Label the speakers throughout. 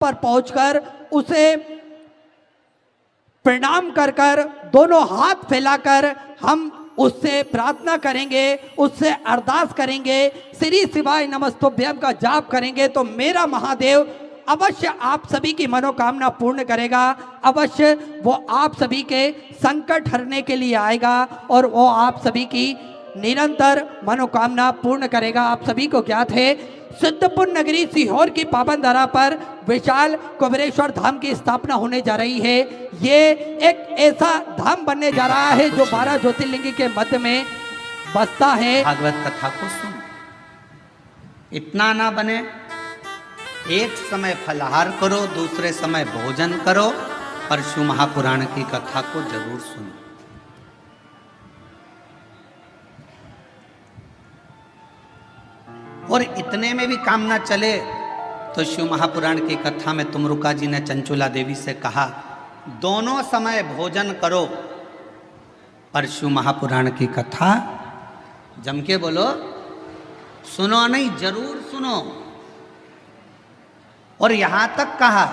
Speaker 1: पर पहुंचकर उसे प्रणाम कर कर दोनों हाथ फैलाकर हम उससे प्रार्थना करेंगे, उससे अरदास करेंगे, श्री शिवाय नमस्तुभ्यम का जाप करेंगे, तो मेरा महादेव अवश्य आप सभी की मनोकामना पूर्ण करेगा। अवश्य वो आप सभी के संकट हरने के लिए आएगा और वो आप सभी की निरंतर मनोकामना पूर्ण करेगा। आप सभी को ज्ञात है सिद्धपुर नगरी सीहोर की पावन धरा पर विशाल कुबेरेश्वर धाम की स्थापना होने जा रही है। ये एक ऐसा धाम बनने जा रहा है जो 12 ज्योतिर्लिंग के मध्य में बसता है।
Speaker 2: भागवत कथा को सुन, इतना ना बने, एक समय फलाहार करो, दूसरे समय भोजन करो, परशु महापुराण की कथा को जरूर सुनो। और इतने में भी काम ना चले तो शिव महापुराण की कथा में तुमरुका जी ने चंचुला देवी से कहा, दोनों समय भोजन करो। परशु महापुराण की कथा जम के बोलो, सुनो नहीं, जरूर सुनो। और यहां तक कहा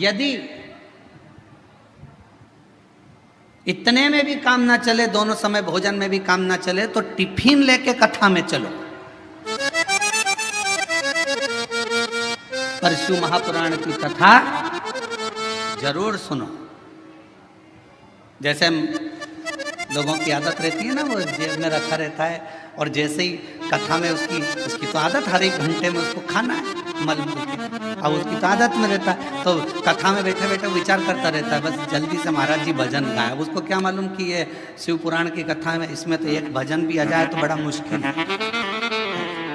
Speaker 2: यदि इतने में भी काम ना चले, दोनों समय भोजन में भी काम ना चले, तो टिफिन लेके कथा में चलो। परशु महापुराण की कथा जरूर सुनो। जैसे लोगों की आदत रहती है ना, वो जेब में रखा रहता है और जैसे ही कथा में उसकी तो आदत हर एक घंटे में उसको खाना है मल के, अब उसकी तो आदत में रहता है, तो कथा में बैठे बैठे विचार करता रहता है बस जल्दी से महाराज जी भजन गाए। अब उसको क्या मालूम कि ये शिव पुराण की कथा में इसमें तो एक भजन भी आ जाए तो बड़ा मुश्किल है।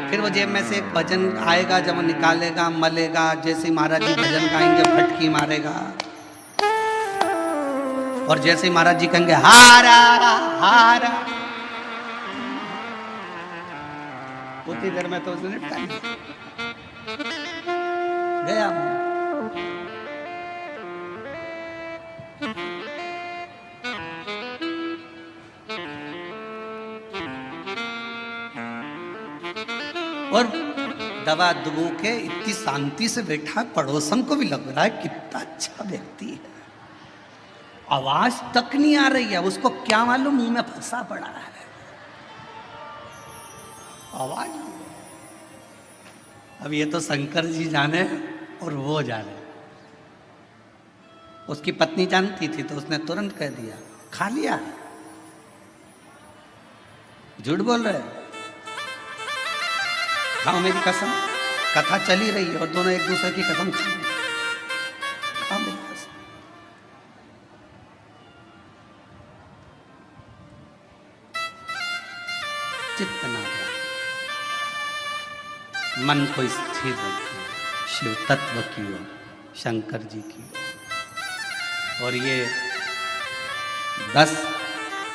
Speaker 2: फिर वो जेब में से एक भजन आएगा, जब वो निकालेगा, मलेगा, जैसे महाराज जी भजन गाएंगे फटकी मारेगा, और जैसे ही महाराज जी कहेंगे हारा हारा, उतनी देर में तो उसने निपटा गया। और दवा दुबू के इतनी शांति से बैठा, पड़ोसन को भी लग रहा है कितना अच्छा व्यक्ति है। आवाज तक नहीं आ रही है, उसको क्या मालूम मुंह में फंसा पड़ा है आवाज। अब ये तो शंकर जी जाने और वो जाने। उसकी पत्नी जानती थी तो उसने तुरंत कह दिया, खा लिया। झूठ बोल रहे, खाओ मेरी कसम। कथा चली रही है और दोनों एक दूसरे की कसम खा रहे, खाओ मेरी कसम। चित्त ना जाए, मन को स्थिर रखिए शिव तत्व की ओर, शंकर जी की ओर। और ये 10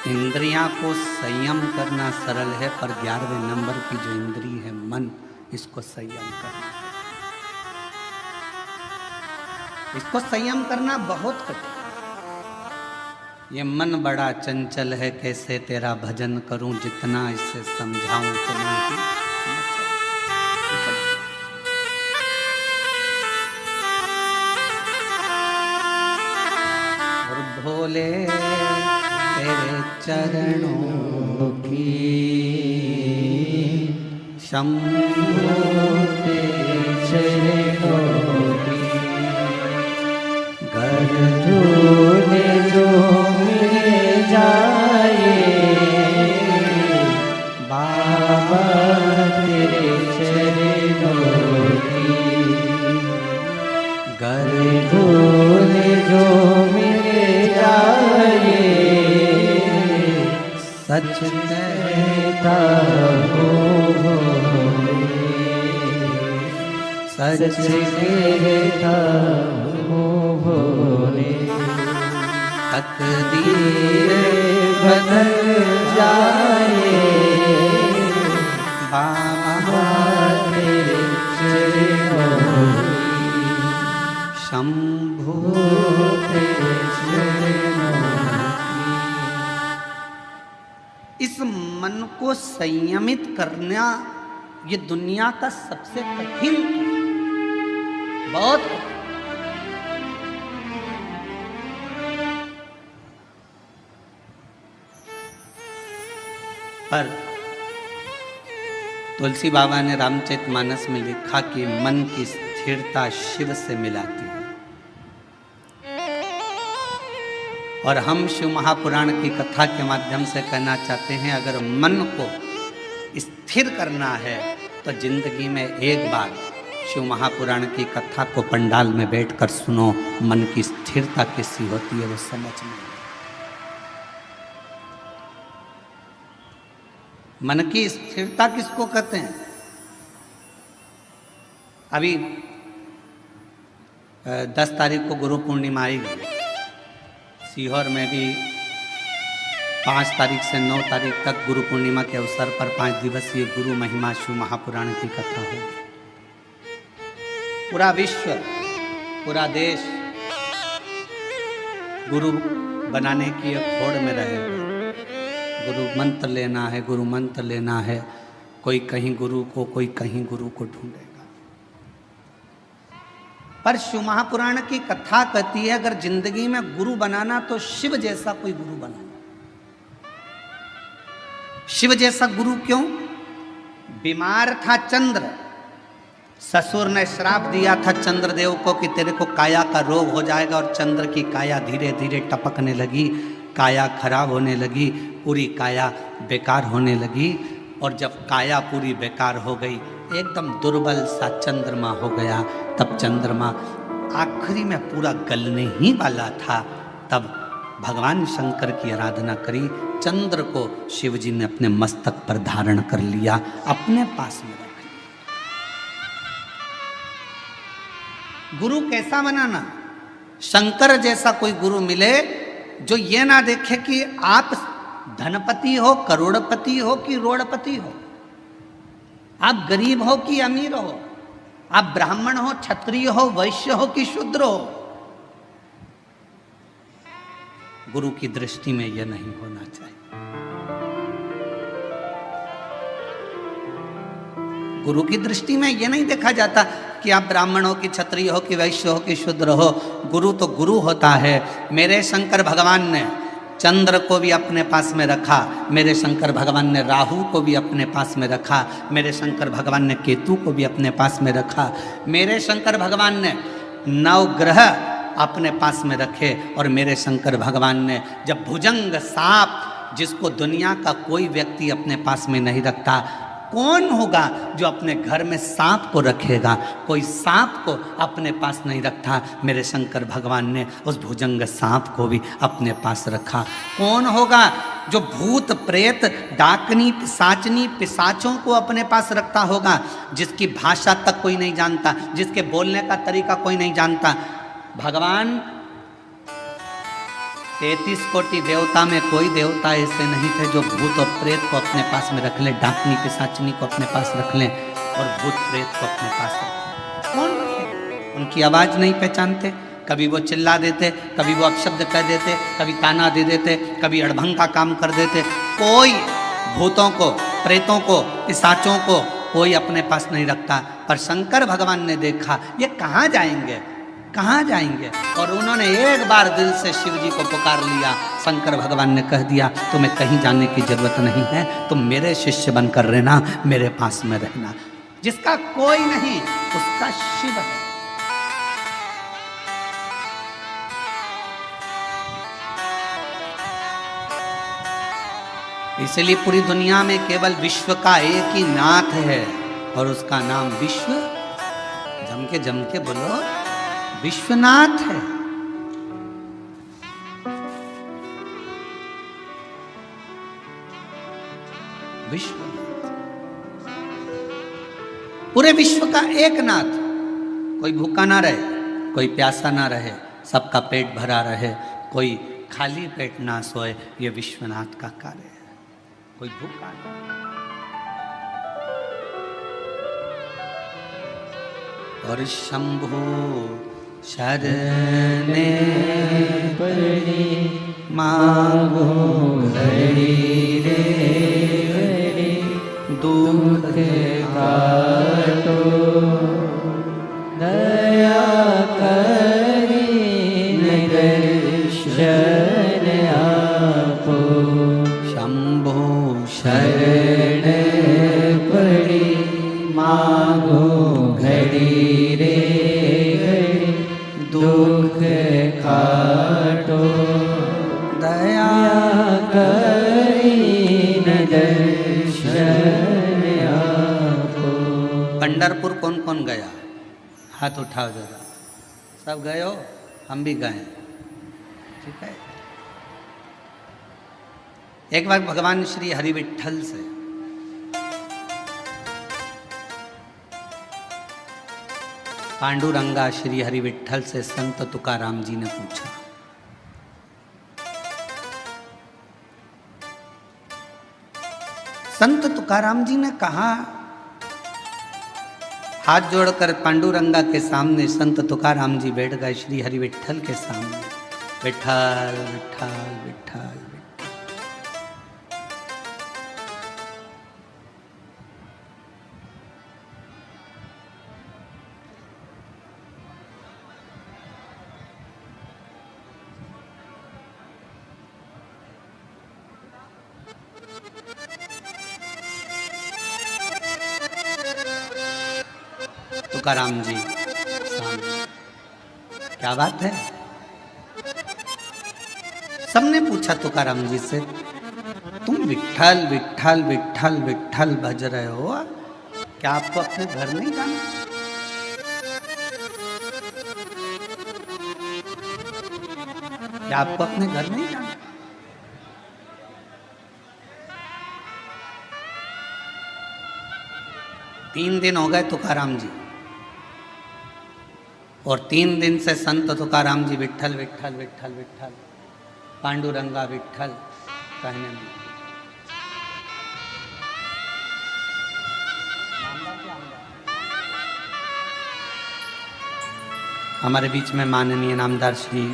Speaker 2: इंद्रियां को संयम करना सरल है, पर 11वें नंबर की जो इंद्री है मन, इसको संयम करना है। इसको संयम करना बहुत कठिन। ये मन बड़ा चंचल है, कैसे तेरा भजन करूं, जितना इसे समझाऊं उतना ही। और भोले तेरे चरणों की शंभो तेरे चरणों की घर धोने जो मिल जाए, बाबा तेरे चरणों की घर धोने जो मिल जाए, सच कहता हूँ सच कहता हूँ भोले, तकदीर बदल जाए, बाबा तेरे चरणों की शंभो तेरे चरणों की। इस मन को संयमित करना ये दुनिया का सबसे कठिन, बहुत पर तुलसी बाबा ने रामचरितमानस में लिखा कि मन की स्थिरता शिव से मिलाती है। और हम शिव महापुराण की कथा के माध्यम से कहना चाहते हैं, अगर मन को स्थिर करना है तो जिंदगी में एक बार शिव महापुराण की कथा को पंडाल में बैठकर सुनो। मन की स्थिरता कैसी होती है वो समझ में। मन की स्थिरता किसको कहते हैं? अभी 10 तारीख को गुरु पूर्णिमा आएगी। सीहोर में भी 5 तारीख से 9 तारीख तक गुरु पूर्णिमा के अवसर पर 5 दिवसीय गुरु महिमा शिव महापुराण की कथा है। पूरा विश्व, पूरा देश गुरु बनाने की एक होड़ में रहे। गुरु मंत्र लेना है, गुरु मंत्र लेना है। कोई कहीं गुरु को, कोई कहीं गुरु को ढूंढेगा। पर शिव महापुराण की कथा कहती है, अगर जिंदगी में गुरु बनाना तो शिव जैसा कोई गुरु बनाना। शिव जैसा गुरु क्यों? बीमार था चंद्र, ससुर ने श्राप दिया था चंद्रदेव को कि तेरे को काया का रोग हो जाएगा, और चंद्र की काया धीरे धीरे टपकने लगी, काया खराब होने लगी, पूरी काया बेकार होने लगी। और जब काया पूरी बेकार हो गई, एकदम दुर्बल सा चंद्रमा हो गया, तब चंद्रमा आखिरी में पूरा गलने ही वाला था। तब भगवान शंकर की आराधना करी, चंद्र को शिवजी ने अपने मस्तक पर धारण कर लिया, अपने पास में रख लिया। गुरु कैसा बनाना? शंकर जैसा कोई गुरु मिले जो ये ना देखे कि आप धनपति हो, करोड़पति हो कि रोड़पति हो, आप गरीब हो कि अमीर हो, आप ब्राह्मण हो, क्षत्रिय हो, वैश्य हो कि शूद्र हो। गुरु की दृष्टि में यह नहीं होना चाहिए। गुरु की दृष्टि में यह नहीं देखा जाता कि आप ब्राह्मण हो कि क्षत्रिय हो कि वैश्य हो कि शूद्र हो। गुरु तो गुरु होता है। मेरे शंकर भगवान ने चंद्र को भी अपने पास में रखा, मेरे शंकर भगवान ने राहु को भी अपने पास में रखा, मेरे शंकर भगवान ने केतु को भी अपने पास में रखा, मेरे शंकर भगवान ने 9 ग्रह अपने पास में रखे। और मेरे शंकर भगवान ने जब भुजंग सांप, जिसको दुनिया का कोई व्यक्ति अपने पास में नहीं रखता, कौन होगा जो अपने घर में सांप को रखेगा? कोई सांप को अपने पास नहीं रखता, मेरे शंकर भगवान ने उस भुजंग सांप को भी अपने पास रखा। कौन होगा जो भूत प्रेत डाकनी पिशाचनी पिशाचों को अपने पास रखता होगा, जिसकी भाषा तक कोई नहीं जानता, जिसके बोलने का तरीका कोई नहीं जानता? भगवान 33 कोटि देवता में कोई देवता ऐसे नहीं थे जो भूत और प्रेत को अपने पास में रख लें, डाकनी पिशाचनी को अपने पास रख लें और भूत प्रेत को अपने पास रख लें। कौन रखे? उनकी आवाज़ नहीं पहचानते, कभी वो चिल्ला देते, कभी वो अपशब्द कह देते, कभी ताना दे देते, कभी अड़भंग का काम कर देते। कोई भूतों को, प्रेतों को, पिशाचों को कोई अपने पास नहीं रखता। पर शंकर भगवान ने देखा ये कहाँ जाएंगे, कहाँ जाएंगे, और उन्होंने एक बार दिल से शिव जी को पुकार लिया। शंकर भगवान ने कह दिया तुम्हें कहीं जाने की जरूरत नहीं है, तुम मेरे शिष्य बनकर रहना, मेरे पास में रहना। जिसका कोई नहीं उसका शिव है। इसलिए पूरी दुनिया में केवल विश्व का एक ही नाथ है और उसका नाम विश्व, जम के बोलो, विश्वनाथ है। विश्वनाथ, पूरे विश्व का एक नाथ। कोई भूखा ना रहे, कोई प्यासा ना रहे, सबका पेट भरा रहे, कोई खाली पेट ना सोए, ये विश्वनाथ का कार्य है। कोई भूखा नहीं। और शंभु शरणे पड़ी मांगो हरि रे, दुख काटो दया करी दर्शन आपो। शंभु शरण पंढरपुर कौन कौन गया? हाथ उठाओ जरा। सब गए हो? हम भी गए। ठीक है। एक बार भगवान श्री हरि विट्ठल से पांडुरंगा श्री हरि विट्ठल से संत तुकाराम जी ने पूछा, संत तुकाराम जी ने कहा, हाथ जोड़कर पांडुरंगा के सामने संत तुकाराम जी बैठ गए श्री हरि विट्ठल के सामने। विट्ठल विट्ठल विट्ठल विट्ठल। तुकाराम जी सामने, क्या बात है? सबने पूछा तुकाराम जी से, तुम विट्ठल विट्ठल विट्ठल विट्ठल भज रहे हो, क्या आपको अपने घर नहीं जाना? क्या आपको अपने घर नहीं जाना? तीन दिन हो गए तुकाराम जी, और 3 दिन से संत तुकाराम जी विट्ठल विट्ठल विट्ठल विट्ठल, पांडुरंगा विट्ठल कहने लगे। हमारे बीच में माननीय नामदार श्री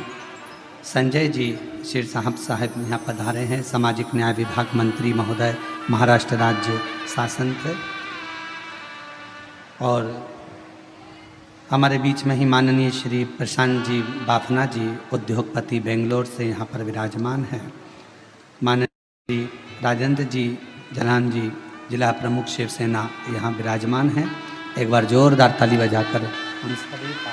Speaker 2: संजय जी शिर साहब यहाँ पधारे हैं, सामाजिक न्याय विभाग मंत्री महोदय, महाराष्ट्र राज्य शासन थे। और हमारे बीच में ही माननीय श्री प्रशांत जी बाफना जी उद्योगपति बेंगलोर से यहाँ पर विराजमान हैं। माननीय श्री राजेंद्र जी जलान जी जिला प्रमुख शिवसेना यहाँ विराजमान हैं। एक बार जोरदार ताली बजाकर हम सभी का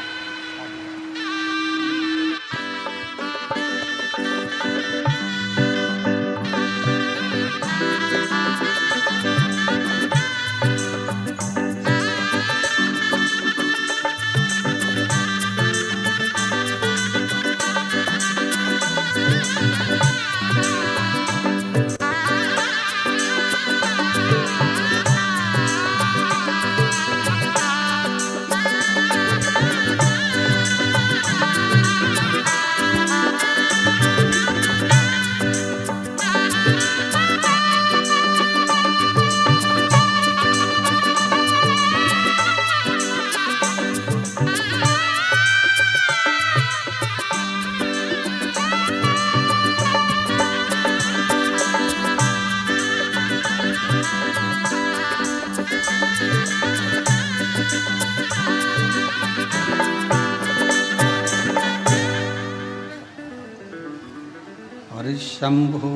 Speaker 2: शंभु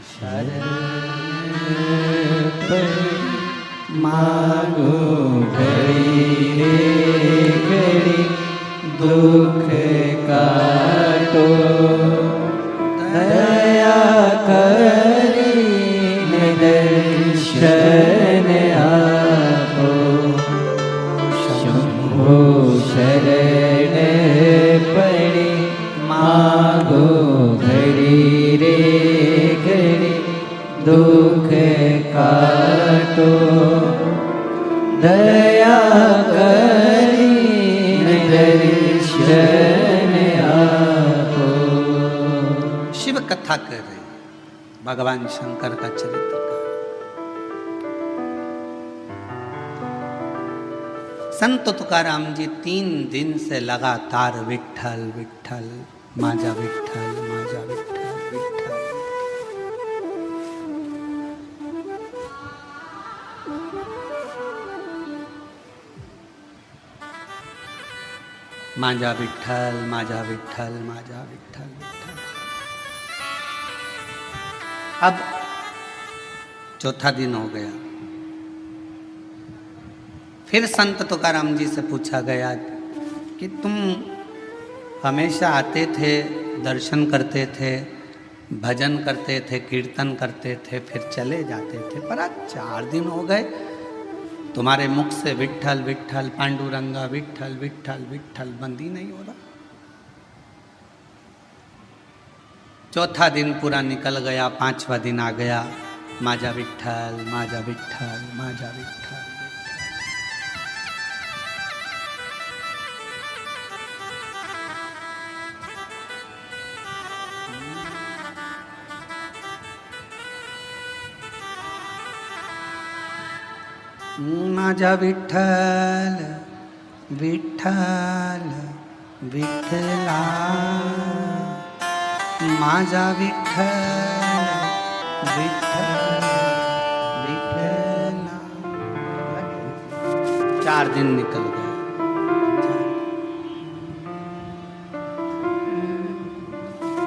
Speaker 2: शरण
Speaker 3: मागो घड़ी घड़ी दुख काटो, दया करी दर्शन आपो। शंभु शरण पड़ी मागो घड़ी रे घड़ी दुख काटो, दया करी दर्शन आपो।
Speaker 2: शिव कथा कर रहे भगवान शंकर का चरित्र का। संत तुकाराम जी 3 दिन से लगातार विट्ठल विट्ठल माजा विट्ठल माजा विट्ठल विट्ठल। माजा विट्ठल माजा विट्ठल माजा विट्ठल विट्ठल। अब 4था दिन हो गया। फिर संत तुकाराम जी से पूछा गया कि तुम हमेशा आते थे, दर्शन करते थे, भजन करते थे, कीर्तन करते थे, फिर चले जाते थे, पर आज 4 दिन हो गए, तुम्हारे मुख से विट्ठल विट्ठल पांडुरंगा विट्ठल विट्ठल विट्ठल बंद ही नहीं हो रहा। चौथा दिन पूरा निकल गया, पांचवा दिन आ गया, माजा विट्ठल माजा विट्ठल माजा विट्ठल। माझा विठ्ठल विठ्ठल विठ्ठला, माझा विठ्ठल विठ्ठल विठ्ठला। 4 दिन निकल गए।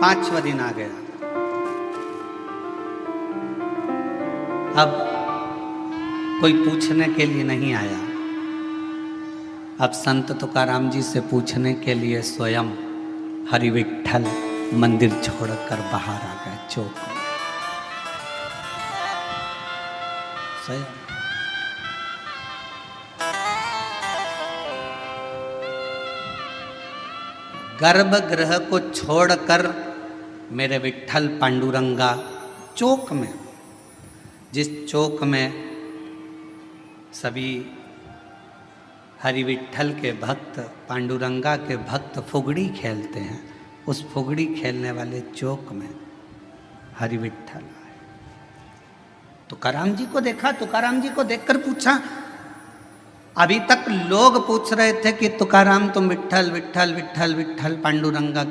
Speaker 2: 5वां दिन आ गया। अब कोई पूछने के लिए नहीं आया। अब संत तुकाराम जी से पूछने के लिए स्वयं हरि विट्ठल मंदिर छोड़कर बाहर आ गए चौक में। स्वयं गर्भगृह को छोड़कर मेरे विट्ठल पांडुरंगा चौक में, जिस चौक में सभी हरि विट्ठल के भक्त, पांडुरंगा के भक्त फुगड़ी खेलते हैं, उस फुगड़ी खेलने वाले चौक में हरि विट्ठल आए। तुकाराम जी को देखा, तुकाराम जी को देखकर पूछा। अभी तक लोग पूछ रहे थे कि तुकाराम तुम विट्ठल विट्ठल विट्ठल विट्ठल पांडुरंगा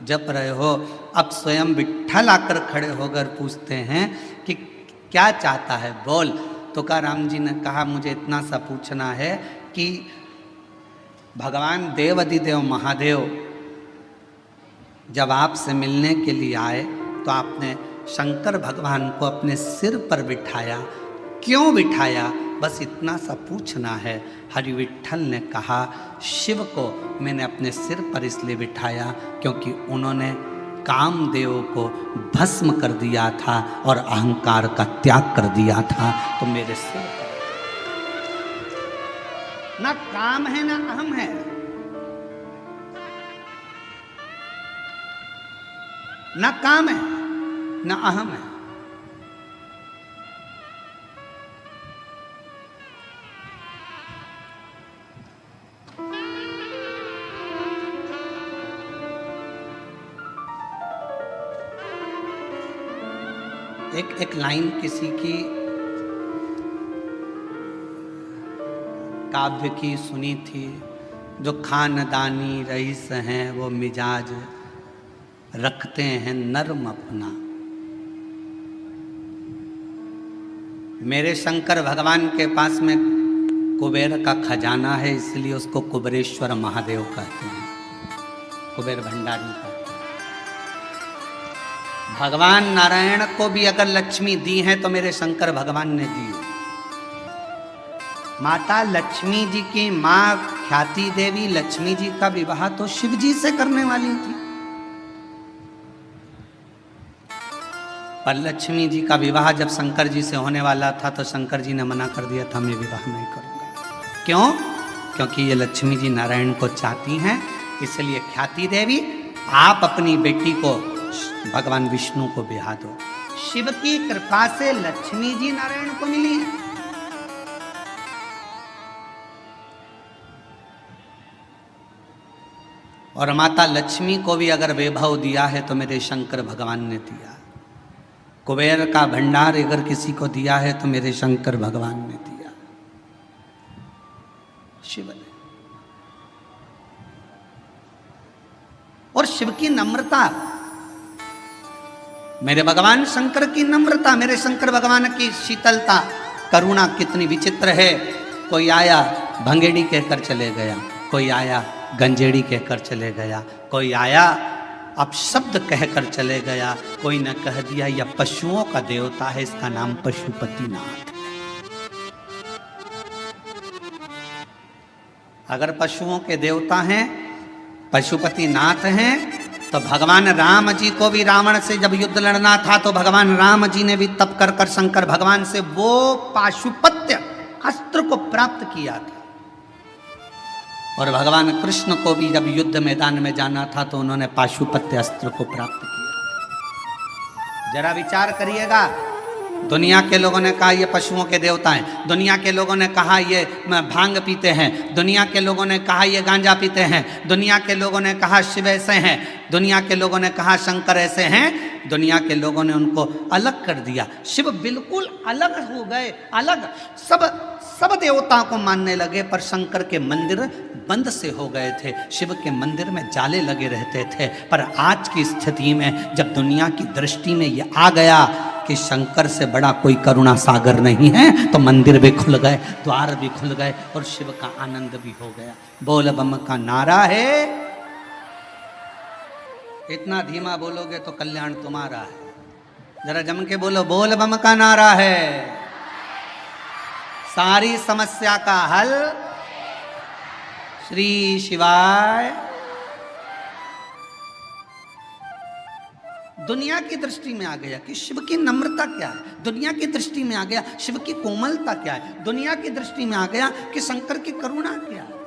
Speaker 2: जप रहे हो, अब स्वयं विट्ठल आकर खड़े होकर पूछते हैं कि क्या चाहता है, बोल। तुकाराम जी ने कहा मुझे इतना सा पूछना है कि भगवान देवाधिदेव महादेव जब आपसे मिलने के लिए आए तो आपने शंकर भगवान को अपने सिर पर बिठाया, क्यों बिठाया, बस इतना सा पूछना है। हरि विट्ठल ने कहा शिव को मैंने अपने सिर पर इसलिए बिठाया क्योंकि उन्होंने कामदेव को भस्म कर दिया था और अहंकार का त्याग कर दिया था, तो मेरे सिर पर ना काम है ना अहम है। ना काम है ना अहम है। एक लाइन किसी की काव्य की सुनी थी, जो खानदानी रईस हैं वो मिजाज रखते हैं नर्म अपना। मेरे शंकर भगवान के पास में कुबेर का खजाना है, इसलिए उसको कुबेरेश्वर महादेव कहते हैं, कुबेर भंडारी कहते हैं। भगवान नारायण को भी अगर लक्ष्मी दी है तो मेरे शंकर भगवान ने दी। माता लक्ष्मी जी की माँ ख्याति देवी लक्ष्मी जी का विवाह तो शिव जी से करने वाली थी, पर लक्ष्मी जी का विवाह जब शंकर जी से होने वाला था तो शंकर जी ने मना कर दिया था, मैं विवाह नहीं करूंगा। क्यों? क्योंकि ये लक्ष्मी जी नारायण को चाहती हैं, इसलिए ख्याति देवी आप अपनी बेटी को भगवान विष्णु को ब्याह दो। शिव की कृपा से लक्ष्मी जी नारायण को मिली है। और माता लक्ष्मी को भी अगर वैभव दिया है तो मेरे शंकर भगवान ने दिया। कुबेर का भंडार अगर किसी को दिया है तो मेरे शंकर भगवान ने दिया, शिव ने। और शिव की नम्रता, मेरे भगवान शंकर की नम्रता, मेरे शंकर भगवान की शीतलता, करुणा कितनी विचित्र है। कोई आया भंगेड़ी कहकर चले गया, कोई आया गंजेड़ी कहकर चले गया, कोई आया अपशब्द कहकर चले गया, कोई ने कह दिया यह पशुओं का देवता है, इसका नाम पशुपतिनाथ। अगर पशुओं के देवता हैं, पशुपतिनाथ हैं, तो भगवान राम जी को भी रावण से जब युद्ध लड़ना था तो भगवान राम जी ने भी तप कर कर शंकर भगवान से वो पाशुपत्य अस्त्र को प्राप्त किया था। और भगवान कृष्ण को भी जब युद्ध मैदान में जाना था तो उन्होंने पाशुपत्य अस्त्र को प्राप्त किया। जरा विचार करिएगा, दुनिया के लोगों ने कहा ये पशुओं के देवता हैं, दुनिया के लोगों ने कहा ये भांग पीते हैं, दुनिया के लोगों ने कहा ये गांजा पीते हैं, दुनिया के लोगों ने कहा शिव ऐसे हैं, दुनिया के लोगों ने कहा शंकर ऐसे हैं। दुनिया के लोगों ने उनको अलग कर दिया। शिव बिल्कुल अलग हो गए, अलग सब देवताओं को मानने लगे, पर शंकर के मंदिर बंद से हो गए थे, शिव के मंदिर में जाले लगे रहते थे। पर आज की स्थिति में जब दुनिया की दृष्टि में ये आ गया कि शंकर से बड़ा कोई करुणा सागर नहीं है, तो मंदिर भी खुल गए, द्वार भी खुल गए और शिव का आनंद भी हो गया। बोल बम का नारा है, इतना धीमा बोलोगे तो कल्याण तुम्हारा है। जरा जम के बोलो, बोल बम का नारा है, सारी समस्या का हल श्री शिवाय। दुनिया की दृष्टि में आ गया कि शिव की नम्रता क्या है, दुनिया की दृष्टि में आ गया शिव की कोमलता क्या है, दुनिया की दृष्टि में आ गया कि शंकर की करुणा क्या है।